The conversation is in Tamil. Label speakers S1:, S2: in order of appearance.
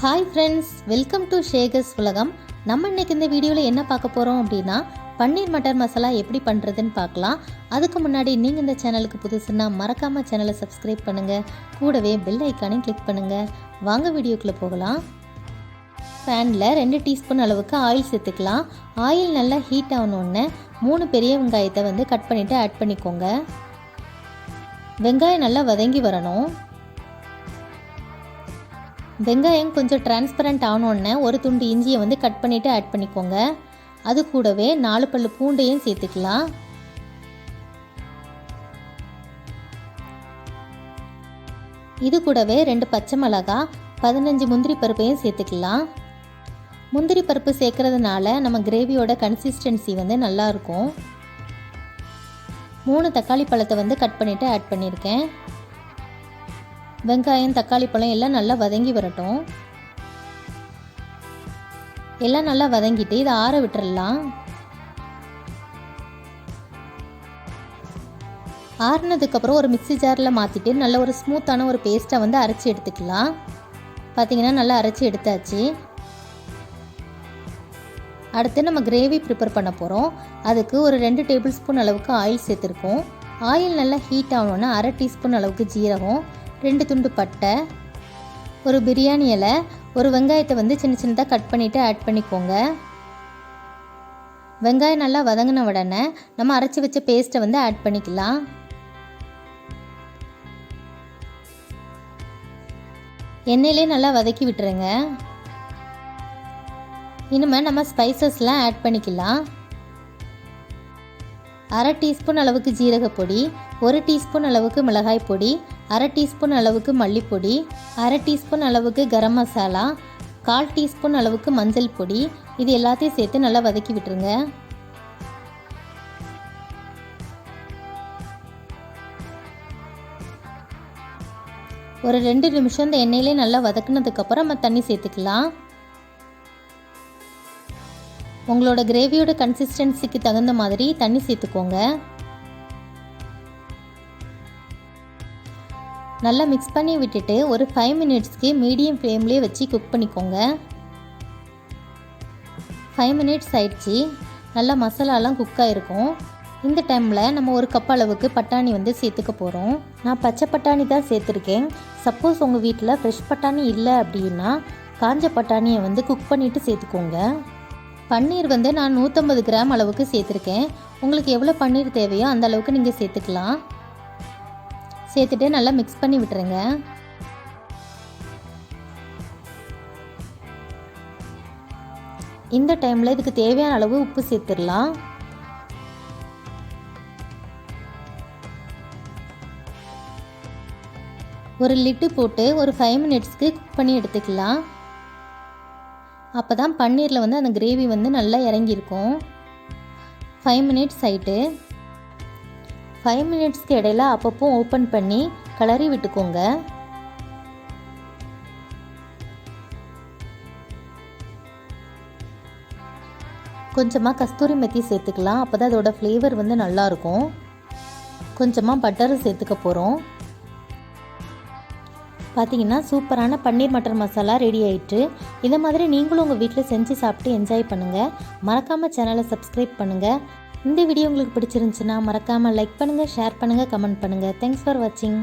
S1: ஹாய் ஃப்ரெண்ட்ஸ், வெல்கம் டு ஷேகர்ஸ் உலகம். நம்ம இன்றைக்கி இந்த வீடியோவில் என்ன பார்க்க போகிறோம் அப்படின்னா, பன்னீர் மட்டர் மசாலா எப்படி பண்ணுறதுன்னு பார்க்கலாம். அதுக்கு முன்னாடி நீங்கள் இந்த சேனலுக்கு புதுசுன்னா மறக்காமல் சேனலை சப்ஸ்கிரைப் பண்ணுங்கள், கூடவே பெல் ஐக்கானையும் கிளிக் பண்ணுங்கள். வாங்க வீடியோக்குள்ளே போகலாம். பேனில் 2 டீஸ்பூன் அளவுக்கு ஆயில் சேர்த்துக்கலாம். ஆயில் நல்லா ஹீட் ஆகணுன்னு 3 பெரிய வெங்காயத்தை கட் பண்ணிவிட்டு ஆட் பண்ணிக்கோங்க. வெங்காயம் நல்லா வதங்கி வரணும். வெங்காயம் கொஞ்சம் டிரான்ஸ்பரண்ட் ஆனோடனே ஒரு துண்டு இஞ்சியை கட் பண்ணிவிட்டு ஆட் பண்ணிக்கோங்க. அது கூடவே 4 பல்லு பூண்டையும் சேர்த்துக்கலாம். இது கூடவே 2 பச்சை மிளகாய், 15 முந்திரி பருப்பையும் சேர்த்துக்கலாம். முந்திரி பருப்பு சேர்க்கறதுனால நம்ம கிரேவியோட கன்சிஸ்டன்சி நல்லாயிருக்கும். 3 தக்காளி பழத்தை கட் பண்ணிவிட்டு ஆட் பண்ணியிருக்கேன். வெங்காயம், தக்காளி பழம் எல்லாம் நல்லா வதங்கி வரட்டும். எல்லாம் நல்லா வதங்கிட்டு இதை ஆற விட்டுறலாம். ஆறினதுக்கப்புறம் ஒரு மிக்ஸி ஜாரில் மாற்றிட்டு நல்ல ஒரு ஸ்மூத்தான ஒரு பேஸ்ட்டை அரைச்சி எடுத்துக்கலாம். பார்த்திங்கன்னா நல்லா அரைச்சி எடுத்தாச்சு. அடுத்து நம்ம கிரேவி ப்ரிப்பேர் பண்ண போகிறோம். அதுக்கு ஒரு 2 டேபிள் ஸ்பூன் அளவுக்கு ஆயில் சேர்த்துருக்கோம். ஆயில் நல்லா ஹீட் ஆகணுன்னா 1/2 டீஸ்பூன் அளவுக்கு ஜீரகம், 2 துண்டு பட்டை, ஒரு பிரியாணி இலை, ஒரு வெங்காயத்தை சின்ன சின்னதாக கட் பண்ணிவிட்டு ஆட் பண்ணிக்கோங்க. வெங்காயம் நல்லா வதங்கின உடனே நம்ம அரைச்சி வச்ச பேஸ்ட்டை ஆட் பண்ணிக்கலாம். எண்ணெயிலே நல்லா வதக்கி விட்டுருங்க. இனிமேல் நம்ம ஸ்பைசஸ்லாம் ஆட் பண்ணிக்கலாம். 1/2 டீஸ்பூன் அளவுக்கு ஜீரகப்பொடி, 1 டீஸ்பூன் அளவுக்கு மிளகாய் பொடி, 1/2 டீஸ்பூன் அளவுக்கு மல்லிப்பொடி, 1/2 டீஸ்பூன் அளவுக்கு கரம் மசாலா, 1/4 டீஸ்பூன் அளவுக்கு மஞ்சள் பொடி. இது எல்லாத்தையும் சேர்த்து நல்லா வதக்கி விட்டுருங்க. ஒரு 2 நிமிஷம் இந்த எண்ணெயிலே நல்லா வதக்குனதுக்கப்புறம் நம்ம தண்ணி சேர்த்துக்கலாம். உங்களோட கிரேவியோட கன்சிஸ்டன்சிக்கு தகுந்த மாதிரி தண்ணி சேர்த்துக்கோங்க. நல்லா மிக்ஸ் பண்ணி விட்டுட்டு ஒரு 5 மினிட்ஸ்க்கு மீடியம் ஃப்ளேம்லேயே வச்சு குக் பண்ணிக்கோங்க. 5 மினிட்ஸ் ஆயிடுச்சு. நல்லா மசாலாலாம் குக் ஆகிருக்கும். இந்த டைமில் நம்ம ஒரு கப் அளவுக்கு பட்டாணி சேர்த்துக்க போகிறோம். நான் பச்சை பட்டாணி தான் சேர்த்துருக்கேன். சப்போஸ் உங்கள் வீட்டில் ஃப்ரெஷ் பட்டாணி இல்லை அப்படின்னா காஞ்ச பட்டாணியை குக் பண்ணிவிட்டு சேர்த்துக்கோங்க. பன்னீர் நான் 150 கிராம் அளவுக்கு சேர்த்துருக்கேன். உங்களுக்கு எவ்வளோ பன்னீர் தேவையோ அந்த அளவுக்கு நீங்கள் சேர்த்துக்கலாம். சேர்த்துட்டு நல்லா மிக்ஸ் பண்ணி விட்டுருங்க. இந்த டைமில் இதுக்கு தேவையான அளவு உப்பு சேர்த்துடலாம். ஒரு லிட்டு போட்டு ஒரு 5 மினிட்ஸ்க்கு குக் பண்ணி எடுத்துக்கலாம். அப்போ தான் பன்னீரில் அந்த கிரேவி நல்லா இறங்கியிருக்கும். 5 மினிட்ஸ் ஆகிட்டு 5 மினிட்ஸ்க்கு இடையில அப்பப்போ ஓப்பன் பண்ணி கிளறி விட்டுக்கோங்க. கொஞ்சமாக கஸ்தூரி மெத்தி சேர்த்துக்கலாம். அப்போ தான் அதோட ஃப்ளேவர் நல்லாயிருக்கும். கொஞ்சமாக பட்டர் சேர்த்துக்க போகிறோம். பார்த்தீங்கன்னா சூப்பரான பன்னீர் மட்டர் மசாலா ரெடி ஆயிட்டு. இதை மாதிரி நீங்களும் உங்கள் வீட்டில் செஞ்சு சாப்பிட்டு என்ஜாய் பண்ணுங்கள். மறக்காமல் சேனலை சப்ஸ்கிரைப் பண்ணுங்கள். இந்த வீடியோ உங்களுக்கு பிடிச்சிருந்துச்சுன்னா மறக்காமல் லைக் பண்ணுங்கள், ஷேர் பண்ணுங்கள், கமெண்ட் பண்ணுங்கள். தேங்க்ஸ் ஃபார் வாட்சிங்.